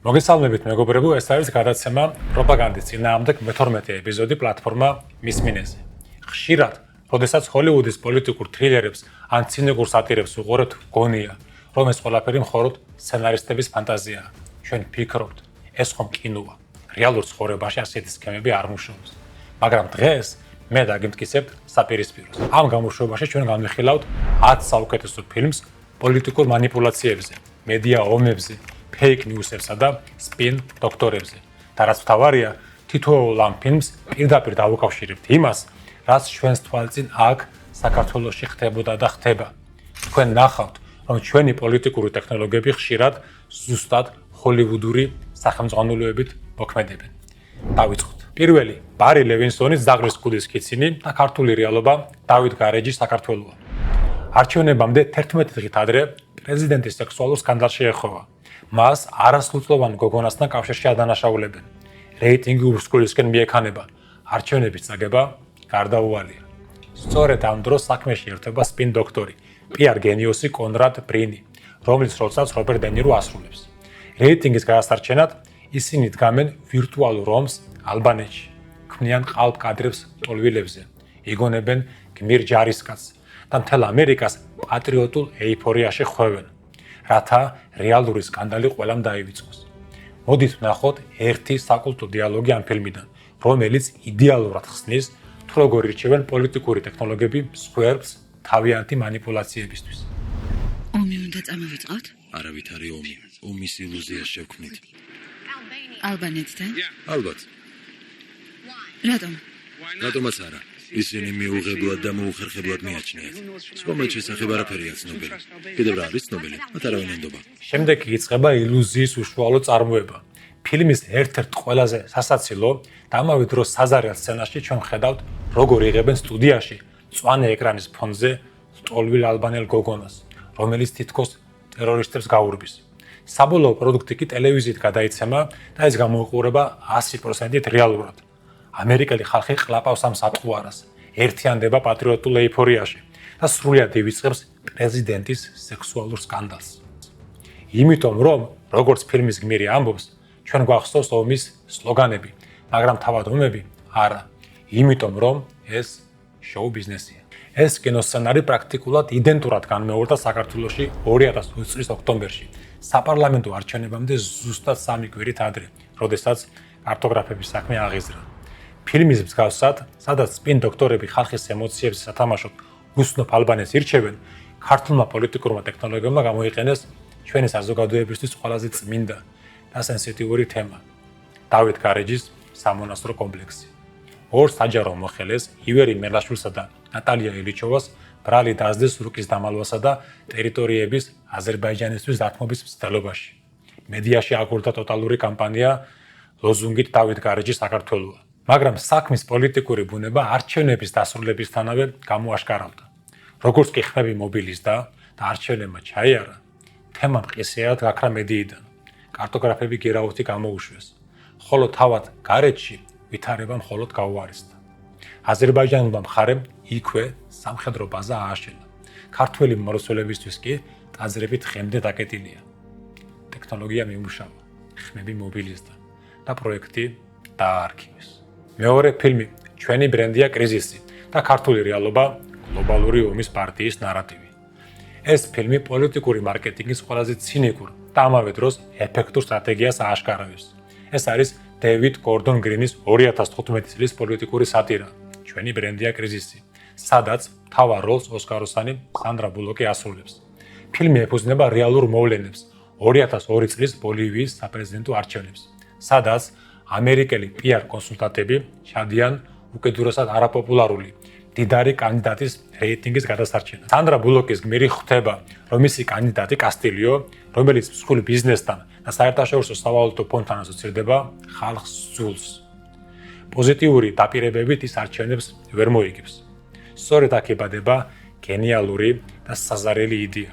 მოგესალმებით მეგობრებო, ეს არის გადაცემა პროპაგანდის წინააღმდეგ მე-12 ეპიზოდი პლატფორმა მის მინეზე. ხშირად, როდესაც ჰოლივუდის პოლიტიკურ თრილერებს ან ცინიკურ სატირებს უყურებთ, გონია, რომ ეს ყველაფერი მხოლოდ სცენარისტების ფანტაზიაა. ჩვენ ფიქრობთ, ეს ხომ კინოა. რეალურ ცხოვრებაში ასეთი სქემები არ მუშაობს. მაგრამ დღეს მე დაგიმტკიცებთ საპირისპიროს. ამ გამოშვებაში ჩვენ განვიხილავთ 10 საუკეთესო ფილმს პოლიტიკურ манипуляციებზე, მედია ომებზე, fake news-ებსა და spin დოქტორებზე. და რაც მთავარია, თითოეულ ამ ფილმს პირდაპირ დავუკავშირებთ იმას, რაც ჩვენს თვალწინ აქ საქართველოში ხდებოდა და ხდება. თქვენ ნახავთ, რომ ჩვენი პოლიტიკური ტექნოლოგიები ხშირად ზუსტად ჰოლივუდური სახელმძღვანელოებით მოქმედებენ. დავიწყოთ. პირველი, ბარი ლევინსონის ზაღრის კუდის კიცინი და ქართული რეალობა დავით გარეჯის საქართველოა. არჩევნებამდე 11 დღით ადრე პრეზიდენტის სექსუალურ სკანდალში ეხოვა. მას არასრულწლოვან გოგონასთან კავშირში ადანაშაულებენ. რეიტინგი ურსკვლისკენ მიექანება. არჩევნების წაგება გარდაუვალია. სწორედ ამ დროს საქმეში ერთვება სპინ დოქტორი, პიარ გენიოსი კონრად ბრინი, რომლის როლსაც რობერტ დე ნირო ასრულებს. რეიტინგის გადასარჩენად ისინი დგამენ ვირტუალურ ომს ალბანეთში. ქმნიან ყალბ კადრებს ტოლვილებზე, იგონებენ გმირ ჯარისკაცს და მთელ ამერიკას პატრიოტულ ეიფორიაში ხვევენ. რათა რეალური სკანდალი ყველამ დაივიწყოს. მოდით ვნახოთ ერთი საკულტო დიალოგი ამ ფილმიდან, რომელიც იდეალურად ხსნის, თუ როგორ ირჩევენ პოლიტიკური ტექნოლოგიები მსხვერპლს თავიანთი манипуляციებისთვის. ომი უნდა წამოვიწყოთ? არავითარი ომი, ომის ილუზიას შევქმნით. ალბანეთთან? ალბათ. რატომ? რატომაც არა. ისინი მიუღებლად და მოუხერხებლად მიაჩნიათ. სხვამაც შესახებ არაფერია ცნობილი. კიდევ რა არის ცნობილი? მათ არავინ ენდობა. შემდეგ იწყება ილუზიის უშუალო წარმოება. ფილმის ერთ-ერთ ყველაზე სასაცილო და ამავე დროს საზარელ სცენაში ჩვენ ხედავთ, როგორ იღებენ სტუდიაში მწვანე ეკრანის ფონზე ტოლვილ ალბანელ გოგონას, რომელიც თითქოს ტერორისტებს გაურბის. საბოლოო პროდუქტი კი ტელევიზიით გადაიცემა და ეს გამოიყურება 100%-ით რეალურად. ამერიკელი ხალხი ყლაპავს ამ სატყუარას, ერთიანდება პატრიოტულ ეიფორიაში და სრულად ივიწყებს პრეზიდენტის სექსუალურ სკანდალს. იმიტომ რომ, როგორც ფილმის გმირი ამბობს, ჩვენ გვახსოვს ომის სლოგანები, მაგრამ თავად ომები არა. იმიტომ რომ ეს შოუ ბიზნესია. ეს კინოსცენარი პრაქტიკულად იდენტურად განმეორდა საქართველოში 2020 წლის ოქტომბერში, საპარლამენტო არჩევნებამდე ზუსტად 3 კვირით ადრე, როდესაც კარტოგრაფების საქმე აღიზრდა. ფილმის მსგავსად, სადაც სპინ დოქტორები ხალხის ემოციებს სათამაშოდ უცნობ ალბანეთს ირჩევენ, ქართულმა პოლიტიკურმა ტექნოლოგიებმა გამოიყენეს ჩვენი საზოგადოებისთვის ყველაზე წმინდა და სენსიტიური თემა. დავით გარეჯის სამონასტრო კომპლექსი. ორ საჯარო მოხელეს, ივერი მელაშვილსა და ნატალია ილიჩოვას ბრალი დაასდეს რუკის დამალვასა და ტერიტორიების აზერბაიჯანისთვის დათმობის მცდელობაში. მედიაში აგორდა ტოტალური კამპანია ლოზუნგით დავით გარეჯი საქართველოა. მაგრამ საქმის პოლიტიკური ბუნება არჩევნების დასრულებისთანავე გამოაშკარავდა. როგორც კი ხმები მობილიზდა და არჩევნებმა ჩაიარა, თემა მყისიერად გაქრა მედიიდან. კარტოგრაფები გერაუთი გამოუშვეს, ხოლო თავად გარეჯში ვითარება მხოლოდ გაუარესდა. აზერბაიჯანულმა მხარემ იქვე სამხედრო ბაზა ააშენა. ქართველი მმართველებისთვის კი ტაძრებით ხემდე დაკეტილია. ტექნოლოგია მიმუშავა, ხმები მობილიზდა და პროექტი დაარქივეს. მეორე ფილმი ჩვენი ბრენდია კრიზისი და ქართული რეალობა გლობალური ომის პარტიის ნარატივი. ეს ფილმი პოლიტიკური მარკეტინგის ყველაზე ცინიკურ და ამავე დროს ეფექტურ სტრატეგიას ააშკარავებს. ეს არის დევიდ გორდონ გრინის 2015 წლის პოლიტიკური სატირა ჩვენი ბრენდია კრიზისი, სადაც მთავარ როლს ოსკაროსანი სანდრა ბულოკი ასრულებს. ფილმი ეფუძნება რეალურ მოვლენებს 2002 წლის ბოლივიის საპრეზიდენტო არჩევნებს, სადაც ამერიკელი პიარ კონსულტანტები ჩადიან უკიდურესად არაპოპულარული მდიდარი კანდიდატის რეიტინგის გადასარჩენად. სანდრა ბულოკის გმირი ხვდება, რომ მისი კანდიდატი კასტილიო, რომელიც მსხვილ ბიზნესთან და საერთაშორისო სავალუტო ფონდთან ასოცირდება, ხალხს სძულს. პოზიტიური დაპირებებით ის არჩევნებს ვერ მოიგებს. სწორედ აქ იბადება გენიალური და საზარელი იდეა.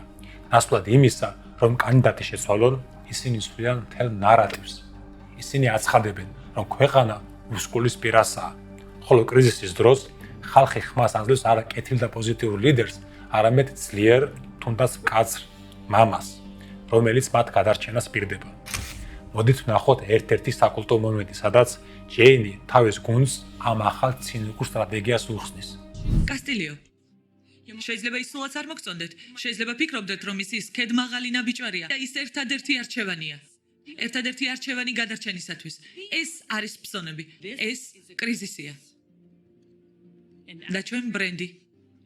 ნაცვლად იმისა, რომ კანდიდატი შეცვალონ, ისინი სვლიან მთელ ნარატივს. ისინი აცხადებენ, რომ ქვეყანა უსკულის პირასაა, ხოლო კრიზისის დროს ხალხი ხმას აძლევს არა კეთილ და პოზიტიურ ლიდერს, არამედ ძლიერ, თუნდაც მკაცრ მამას, რომელიც მათ გადარჩენას პირდება. მოდით ვნახოთ ერთ-ერთი საკულტო მომენტი, სადაც ჯეინი თავის გუნდს ამ ახალ ცინიკურ სტრატეგიას უხსნის. კასტილიო. შეიძლება ისულაც არ მოგწონდეთ. შეიძლება ფიქრობდეთ, რომ ის ქედმაღალი ნაბიჯვარია და ის ერთადერთი არჩევანია. ერთადერთი არჩევანი გადარჩენისათვის. ეს არის ფსონები. ეს კრიზისია. და ჩვენ ბრენდი.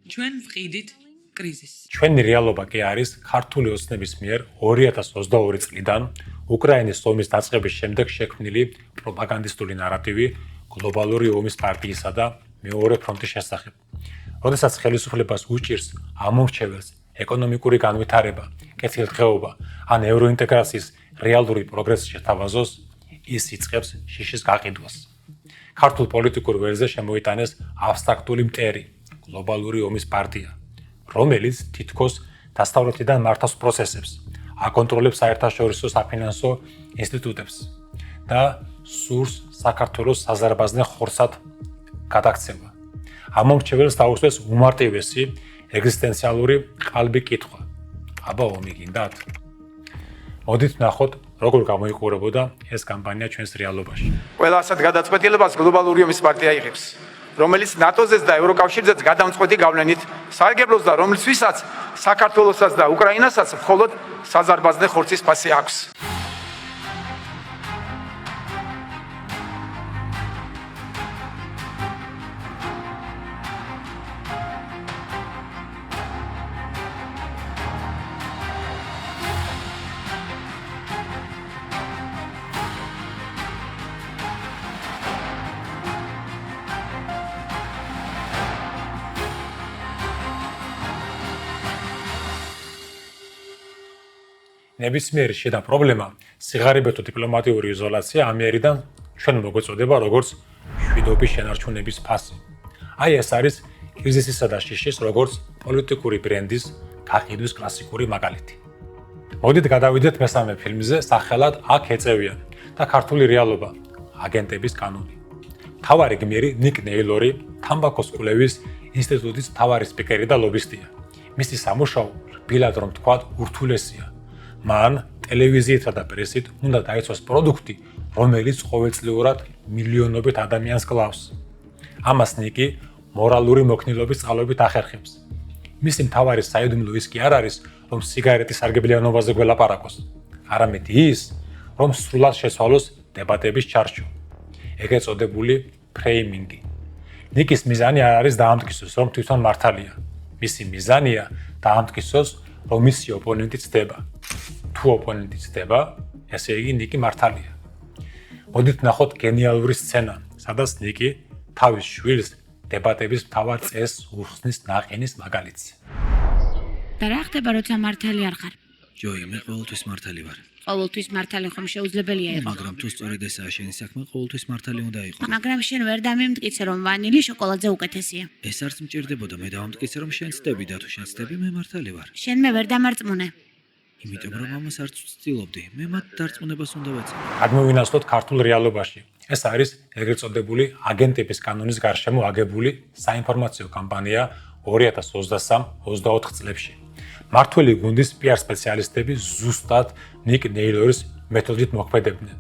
ჩვენ ვყიდით კრიზისს. ჩვენი რეალობა კი არის ქართული ოცნების მიერ 2022 წლიდან უკრაინის ომის დაწყების შემდეგ შექმნილი პროპაგანდისტული ნარატივი გლობალური ომის პარტიისა და მეორე ფრონტის შესახებ. როდესაც ხელისუფლებას უჭირს ამომრჩეველს ეკონომიკური განვითარება, კეთილდღეობა ან ევროინტეგრაციის რეალური პროგრესი შეთავაზოს, ის იწყებს შიშის გაყიდვას. ქართულ პოლიტიკურ ველზე შემოიტანეს აბსტრაქტული მტერი, გლობალური ომის პარტია, რომელიც თითქოს დასავლეთიდან მართავს პროცესებს, აკონტროლებს საერთაშორისო საფინანსო ინსტიტუტებს და სურს საქართველოს საზარბაზნე ხორცად გადაქცევა. ამომრჩეველს დაუსვეს უმარტივესი ეგზისტენციალური ყალბი კითხვა. აბა ომი გინდათ? მოდით ვნახოთ, როგორ გამოიყურებოდა ეს კამპანია ჩვენს რეალობაში. ყველა ასეთ გადაწყვეტილებას გლობალური ომის პარტია იღებს, რომელიც ნატოზეც და ევროკავშირზეც გადამწყვეტი გავლენით სარგებლობს და რომლისთვისაც საქართველოსაც და უკრაინასაც მხოლოდ საზარბაზნე ხორცის ფასი აქვს. ნებისმიერი შიდა პრობლემა, სიღარიბეთო დიპლომატიური იზოლაცია ამიერიდან ჩვენ მოგვეწოდება როგორც მშვიდობის შენარჩუნების ფასი. აი ეს არის კრიზისისა და შიშის როგორც პოლიტიკური ბრენდის გაყიდვის კლასიკური მაგალითი. მოდით გადავიდეთ მესამე ფილმზე, სახელად აქ ეწევიან და ქართული რეალობა, აგენტების კანონი. მთავარი გმირი ნიკ ნეილორი, თამბაქოს კვლევის ინსტიტუტის მთავარი სპიკერი და ლობისტია. მისი სამუშაო, რბილად რომ თქვათ, ურთულესია. მან ტელევიზიითა და პრესით უნდა დაიცვას პროდუქტი, რომელიც ყოველწლიურად მილიონობით ადამიანს კლავს. ამას ნიკი მორალური მოქნილობის წყალობით ახერხებს. მისი მთავარი საიდუმლო ის კი არ არის, რომ სიგარეტის სარგებლიანობაზე გველაპარაკოს, არამედ ის, რომ სრულად შეცვალოს დებატების ჩარჩო. ეგ ეწოდებული ფრეიმინგი. ნიკის მიზანი არ არის დაამტკიცოს, რომ თვითონ მართალია. მისი მიზანია დაამტკიცოს, რომ მისი ოპონენტი ცდება. თუ ოპონენტი ცდება, ესე იგი ნიკი მართალია. მოდით ვნახოთ გენიალური სცენა, სადაც ნიკი თავის შვილს დებატების მთავარ წესს უხსნის ნაყინის მაგალითს. და რა ხდება, როცა მართალი არ ხარ? ჯოი, მე ყოველთვის მართალი ვარ. ყოველთვის მართალი ხომ შეუძლებელია იყო. მაგრამ თუ სწორედ ესაა შენი საქმე, ყოველთვის მართალი უნდა იყოს. მაგრამ შენ ვერ დამიმტკიცე, რომ ვანილი შოკოლადზე უკეთესია. ეს არც მჭირდებოდა, მე დავამტკიცე, რომ შენ ცდები და თუ შენ ცდები, მე მართალი ვარ. შენ მე ვერ დამარწმუნე. იმიტომ რომ ამას არც ვცდილობდი, მე მათ დარწმუნებას უნდა ვეცადო. გადმოვინაცვლოთ ქართულ რეალობაში. ეს არის ეგრეთ წოდებული აგენტების კანონის გარშემო აგებული საინფორმაციო კამპანია 2023-24 წლებში. მართველი გუნდის PR სპეციალისტები ზუსტად ნიკ ნეილორის მეთოდით მოქმედებდნენ.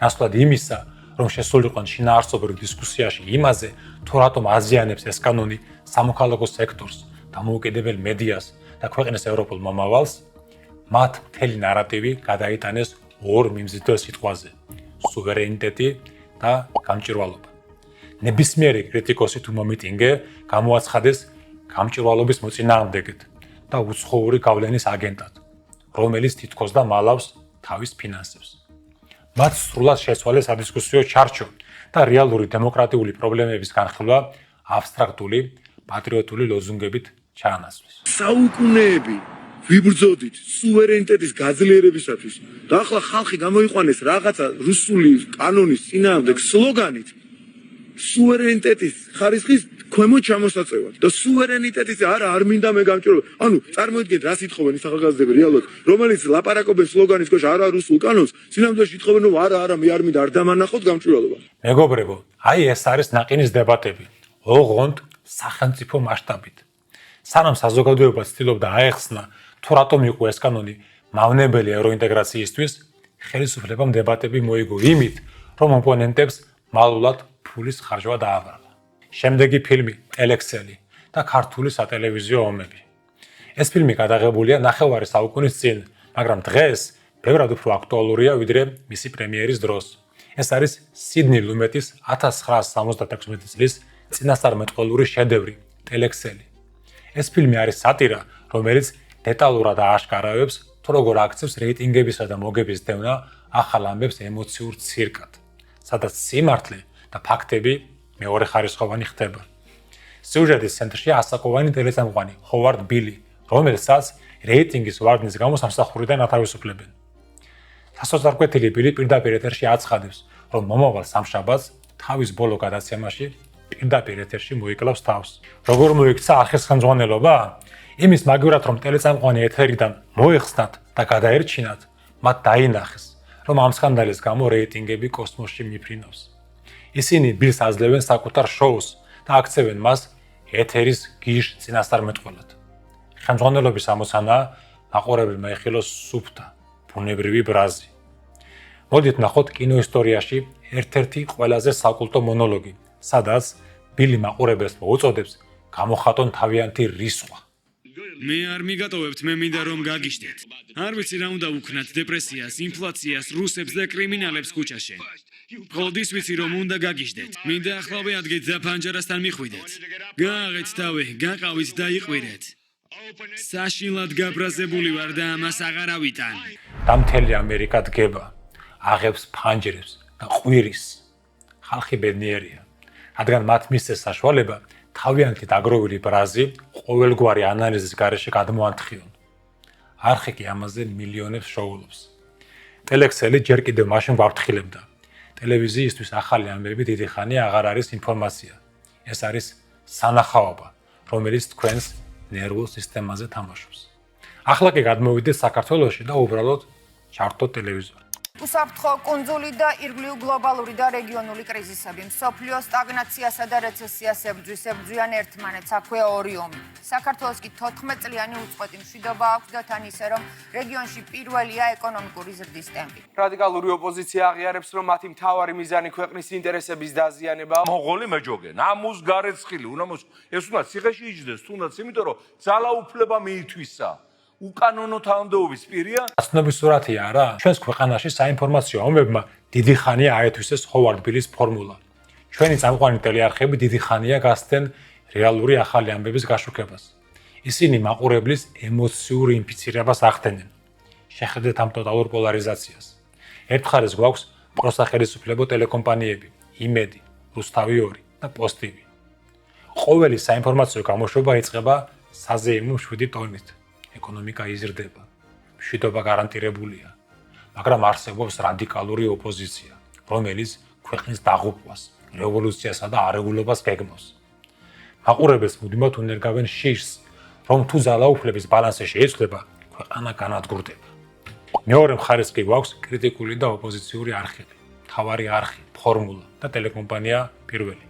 ნაცვლად იმისა, რომ შესულიყვნენ შინაარსობრივ დისკუსიაში იმაზე, თუ რატომ აზიანებს ეს კანონი სამოქალაქო სექტორს, დამოუკიდებელ მედიას და ქვეყნის ევროპულ მომავალს, მათ მთელი ნარატივი გადაიტანეს ორ მიმზიდველ სიტყვაზე: სუვერენიტეტი და გამჭვირვალობა. ნებისმიერი კრიტიკოსი თუ მომიტინგე გამოაცხადეს გამჭვირვალობის მოწინააღმდეგედ და უცხოური გავლენის აგენტად, რომელიც თითქოს და მალავს თავის ფინანსებს. მათ სრულად შეცვალეს სადისკუსიო ჩარჩო და რეალური დემოკრატიული პრობლემების განხილვა აბსტრაქტული, პატრიოტული ლოზუნგებით ჩაანაცვლეს. საუკუნეები ვიბრძოდით სუვერენიტეტის გაძლიერებისათვის და ახლა ხალხი გამოიყვანეს რაღაცა რუსული კანონის წინააღმდეგ სლოგანით სუვერენიტეტის ხარისხის ქვემოთ ჩამოსაწევად და სუვერენიტეტის არ მინდა მე გამჭვირვალობა. ანუ წარმოიდგინეთ რა სიტყვენ ის ახალგაზრდები რეალურად, რომელიც ლაპარაკობენ სლოგანის ქვეშ არა რუსულ კანონს, სინამდვილეში იტყვენ რომ არა მე არ მინდა არ დამანახოთ გამჭვირვალობა. მეგობრებო, აი ეს არის ნაყინის დებატები, ოღონდ სახელმწიფო მასშტაბით. სანამ საზოგადოება ცდილობდა აეხსნა თუ რატომ იყო ეს კანონი მავნებელი ევროინტეგრაციისთვის, ხელისუფლებამ დებატები მოიგო იმით, რომ ოპონენტებს მალულად ფულის ხარჯვა დააბრალა. შემდეგი ფილმი ტელექსელი და ქართული სატელევიზიო ომები. ეს ფილმი გადაღებულია ნახევარი საუკუნის წინ, მაგრამ დღეს ბევრად უფრო აქტუალურია ვიდრე მისი პრემიერის დროს. ეს არის სიდნი ლუმეტის 1976 წლის წინასწარმეტყველური შედევრი ტელექსელი. ეს ფილმი არის სატირა, რომელიც დეტალურად ააშკარავებს, თუ როგორ აქცევს რეიტინგებისა და მოგების დევნა ახალ ამბებს ემოციურ ცირკად, სადაც სიმართლე და ფაქტები მეორეხარისხოვანი ხდება. სიუჟეტის ცენტრშია ასაკოვანი ტელეწამყვანი ჰოვარდ ბილი, რომელსაც რეიტინგის ვარდნის გამო სამსახურიდან ათავისუფლებენ. სასოწარკვეთილი ბილი პირდაპირ ეთერში აცხადებს, რომ მომავალ სამშაბათს თავის ბოლო გადაცემაში პირდაპირ ეთერში მოიკლავს თავს. როგორ მოიქცა არხის ხელმძღვანელობა? იმის მაგივრად, რომ ტელეწამყვანი ეთერიდან მოეხსნათ და გადაერჩინათ, მათ დაინახეს, რომ ამ სკანდალის გამო რეიტინგები კოსმოსში მიფრინავს. ისინი ბილს აძლევენ საკუთარ შოუს და აქცევენ მას ეთერის გიჟ წინასწარმეტყველად. ხელმძღვანელობის ამოცანაა მაყურებელმა ეხილოს სუფთა, ბუნებრივი ბრაზი. მოდით ნახოთ კინოისტორიაში ერთ-ერთი ყველაზე საკულტო მონოლოგი, სადაც ბილი მაყურებელს მოუწოდებს გამოხატონ თავიანთი რისხვა. მე არ მიგატოვებთ, მე მინდა რომ გაგიჟდეთ. არ ვიცი რა უნდა ვუქნათ, დეპრესიას, ინფლაციას, რუსებს და კრიმინალებს ქუჩაში. მხოლოდ ის ვიცი რომ უნდა გაგიჟდეთ. მინდა ახლავე ადგეთ და ფანჯარასთან მიხვიდეთ. გააღეთ თავი, გაყავით და იყვირეთ. საშინლად გაბრაზებული ვარ და ამას აღარ ავიტან. და მთელი ამერიკა დგება, აღებს ფანჯრებს და ყვირის. ხალხი ბედნიერია, რადგან მათ მისცეს საშუალება თავიანთი დაგროვილი ბრაზი ყოველგვარი ანალიზის გარეშე გადმოანთხრიონ. არხი კი ამაზე მილიონებს შოულობს. ტელექსელი ჯერ კიდევ მაშინ გვაფრთხილებდა. ტელევიზიისთვის ახალი ამბები დიდი ხანია აღარ არის ინფორმაცია. ეს არის სანახაობა, რომელიც თქვენს ნერვულ სისტემაზე თამაშობს. ახლა კი გადმოვიდეთ საქართველოში და უბრალოდ ჩართოთ ტელევიზორი. უსაფრთხო კუნძული და ირგვლივ გლობალური და რეგიონული კრიზისები, მსოფლიო სტაგნაციასა და რეცესიას ებრძვიან ერთმანეთს, აქვეა ორი ომი. საქართველოს კი 14 წლიანი უწყვეტი მშვიდობა აქვს და თან ისე, რომ რეგიონში პირველია ეკონომიკური ზრდის ტემპი. რადიკალური ოპოზიცია აღიარებს, რომ მათი მთავარი მიზანი ქვეყნის ინტერესების დაზიანებაა. მონღოლი მეჯოგენ, ამუს გარეცხილი, ეს უნდა ციხეში იჯდეს, თუნდაც იმიტომ, რომ ძალაუფლება მიითვისა. უკანონო თანამდებობის პირია. ასნობის სურათია რა? ჩვენს ქვეყანაში საინფორმაციო ომებმა დიდი ხანია აეთვისეს ჰოვარდ ბილის ფორმულა. ჩვენი წამყვანი ტელეარხები დიდი ხანია გასცენ რეალური ახალი ამბების გაშუქებას. ისინი მაყურებლის ემოციურ ინფიცირებას ახდენენ. შეხედეთ ამ ტოტალურ პოლარიზაციას. ერთ მხარეს გვაქვს პროსახელისუფლებო ტელეკომპანიები, იმედი, რუსთავი 2 და პოსტივი. ყოველი საინფორმაციო გამოშვება იწყება საზეიმო 7 ტონით. ეკონომიკა იზრდება, მშვიდობა გარანტირებულია, მაგრამ არსებობს რადიკალური ოპოზიცია, რომელიც ქვეყნის დაღუპვას, რევოლუციასა და არეგულობას გეგმავს. მაყურებელს მუდმივად უნერგავენ შიშს, რომ თუ ძალაუფლების ბალანსი შეიცვლება, ქვეყანა განადგურდება. მეორე მხარეს კი გვაქვს კრიტიკული და ოპოზიციური არხები, მთავარი არხი, ფორმულა და ტელეკომპანია პირველი.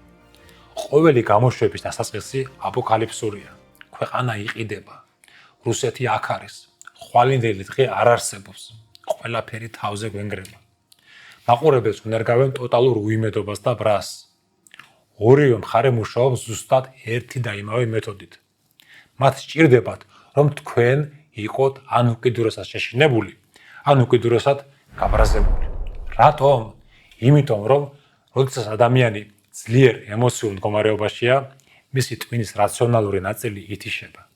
ყოველი გამოშვების დასაწყისი აპოკალიფსურია. ქვეყანა იყიდება. რუსეთი აქ არის. ხვალინდელი დღე არ არსებობს. ყველაფერი თავზე გვენგრება. მაყურებელს უნერგავენ ტოტალურ უიმედობას და ბრას. ორივე მხარე მუშაობს ზუსტად ერთი და იმავე მეთოდით. მათ სჭირდებათ, რომ თქვენ იყოთ ან უკიდურესად შეშინებული, ან უკიდურესად გაბრაზებული. რატომ? იმიტომ, რომ როდესაც ადამიანი ძლიერ ემოციურ მდგომარეობაშია, მისი ტვინის რაციონალური ნაწილი ითიშება.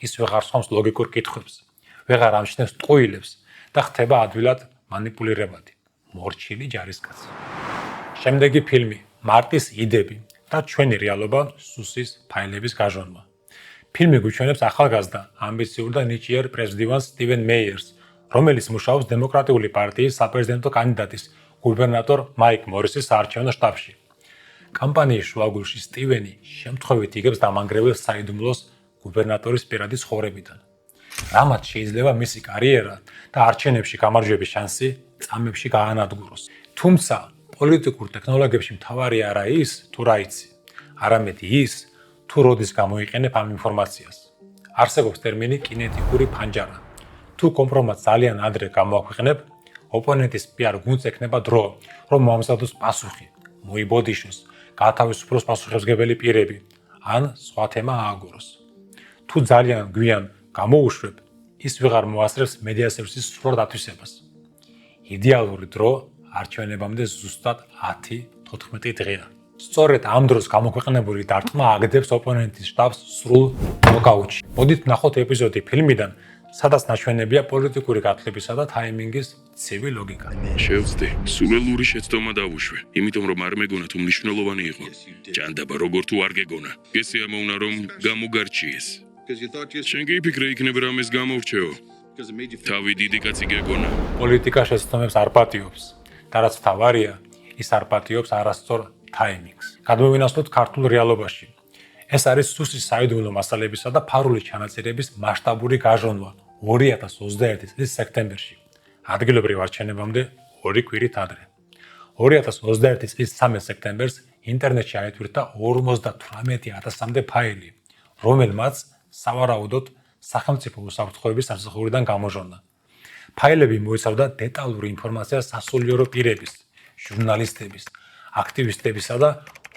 ის ვეღარ სვამს ლოგიკურ კითხვებს, ვეღარ ამჩნევს ტყუილებს და ხდება ადვილად მანიპულირებადი, მორჩილი ჯარისკაცი. შემდეგი ფილმი მარტის იდები და ჩვენი რეალობა სუსის ფაილების გაჟონვა. ფილმი გვიჩვენებს ახალგაზრდა, ამბიციურ და ნიჭიერ პრეზიდენტს სტივენ მეიერს, რომელიც მუშაობს დემოკრატიული პარტიის საპრეზიდენტო კანდიდატის გუბერნატორ მაიკ მორისის საარჩევნო შტაბში. კამპანიის შუაგულში სტივენი შემთხვევით იგებს დამანგრეველს საიდუმლოს გუბერნატორის პირადი ცხოვრებიდან. რამაც შეიძლება მისი კარიერა და არჩევნებში გამარჯვების შანსი წამებში გაანადგუროს. თუმცა პოლიტიკურ ტექნოლოგიებში მთავარი არა ის, თუ რა იცი, არამედ ის, თუ როდის გამოიყენებ ამ ინფორმაციას. არსებობს ტერმინი კინეტიკური ფანჯარა. თუ კომპრომატს ძალიან ადრე გამოაქვეყნებ, ოპონენტის PR გუნდს ექნება დრო, რომ მოამზადოს პასუხი, მოიბოდიშოს, გაათავისუფლოს პასუხისმგებელი პირები, ან სხვა თემა ააგოროს. თუ ძალიან გვიან გამოუშვებ, ის ვეღარ მოასწრებს მედიასევრსის სრულ დათვისებას. იდეალური დრო არჩევნებამდე ზუსტად 10-14 დღეა. სწორედ ამ დროს გამოქვეყნებული დარტყმა აგდებს ოპონენტის შტაბს სრულ ნოკაუტში. მოდით ვნახოთ ეპიზოდი ფილმიდან, სადაც ნაჩვენებია პოლიტიკური გათვლებისა და თაიმინგის ცივი ლოგიკა. შევწდი, სულელური შეცდომა დავუშვე, იმიტომ რომ არ მეგონა თუ მნიშვნელოვანი იყო. ჭანდაბა როგორ თუ არ გეგონა. ესე ამოვნა რომ გამოგარჩიეს. შენ კი ფიქრე იქნება რომ ეს გამოვრჩეო. თავი დიდი კაცი გეგონა. პოლიტიკა შეცდომებს არ პატიობს და რაც თავარია, ის არ პატიობს არასწორ თაიმინგს. გადმოვინაცვლოთ ქართულ რეალობაში. ეს არის სუსტი საიდუმლო მასალებისა და ფარული ჩანაწერების მასშტაბური გაჟონვა 2021 წლის სექტემბერში, ადგილობრივ არჩევნებამდე 2 კვირით ადრე. 2021 წლის 13 სექტემბერს ინტერნეტში აიტვირთა 58,000-მდე ფაილი, რომელმაც სავარაუდოდ სახელმწიფო უსაფრთხოების სამსახურიდან გამოჟონა. ფაილები მოიცავდა დეტალური ინფორმაცია სასულიერო პირების, ჟურნალისტების, აქტივისტებისა და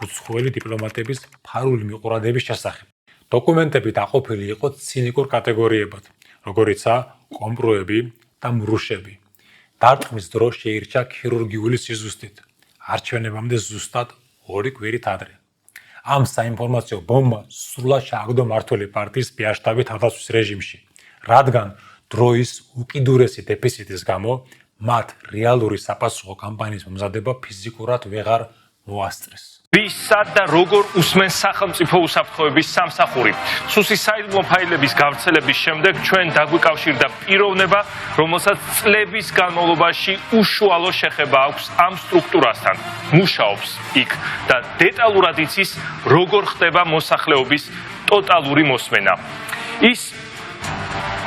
უცხოელი დიპლომატების ფარული მიყურადების შესახებ. დოკუმენტები დაყოფილი იყო ცინიკურ კატეგორიებად, როგორიცაა კომპროები და მრუშები. დარტყმის დრო შეირჩა ქირურგიული სიზუსტით, არჩევნებამდე ზუსტად 2 კვირით ადრე. ამ საინფორმაციო ბომბა სრულად შეაგდო მმართველი პარტიის პიაშტაბი თავდაცვის რეჟიმში, რადგან დროის უკიდურესი დეფიციტის გამო მათ რეალური საპასუხო კამპანიის მომზადება ფიზიკურად ვეღარ მოასწრეს. ვისად და როგორ უსმენს სახელმწიფო უსაფრთხოების სამსახური. სუსის საიდუმლო ფაილების გავრცელების შემდეგ ჩვენ დაგვიკავშირდა პიროვნება, რომელსაც წლების განმავლობაში უშუალო შეხება აქვს ამ სტრუქტურასთან. მუშაობს იქ და დეტალურად იცის, როგორ ხდება მოსახლეობის ტოტალური მოსმენა. ის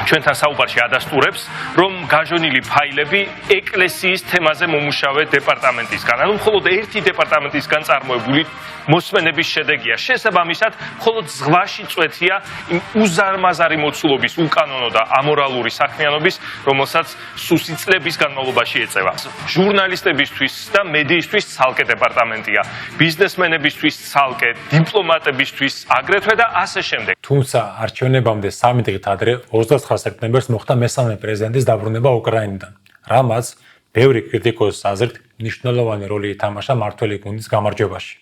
ჩვენთან საუბარში ადასტურებს, რომ გაჟონილი ფაილები ეკლესიის თემაზე მომუშავე დეპარტამენტისგან, ანუ მხოლოდ ერთი დეპარტამენტისგან წარმოებული მოსმენების შედეგია. შესაბამისად, მხოლოდ ზღვაში წვეთია იმ უზარმაზარი მოცულობის, უკანონო და ამორალური საქმიანობის, რომელსაც სუსი წლების განმავლობაში ეწევა. ჟურნალისტებისთვის და მედიისთვის ცალკე დეპარტამენტია, ბიზნესმენებისთვის ცალკე, დიპლომატებისთვის აგრეთვე და ასე შემდეგ. თუმცა არჩევნებამდე 3 დღით ადრე 29 სექტემბერს მოხდა მესამე პრეზიდენტის დაბრუნება უკრაინიდან, რამაც ბევრი კრიტიკოსის აზრით მნიშვნელოვანი როლი ითამაშა მმართველი გუნდის გამარჯვებაში.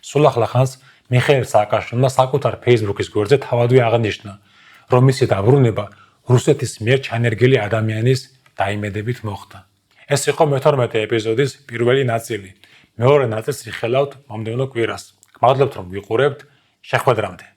სულ ახლახანს მიხეილ სააკაშვილმა საკუთარ Facebook-ის გვერდზე თავადვე აღნიშნა, რომ მისი დაბრუნება რუსეთის მიერ ჩანერგილი ადამიანის დაიმედებით მოხდა. ეს იყო მე-12 ეპიზოდის პირველი ნაწილი. მეორე ნაწილს იხელავთ მომდევნო კვირას. გმადლობთ რომ ვიყურებთ, შეხვედრამდე.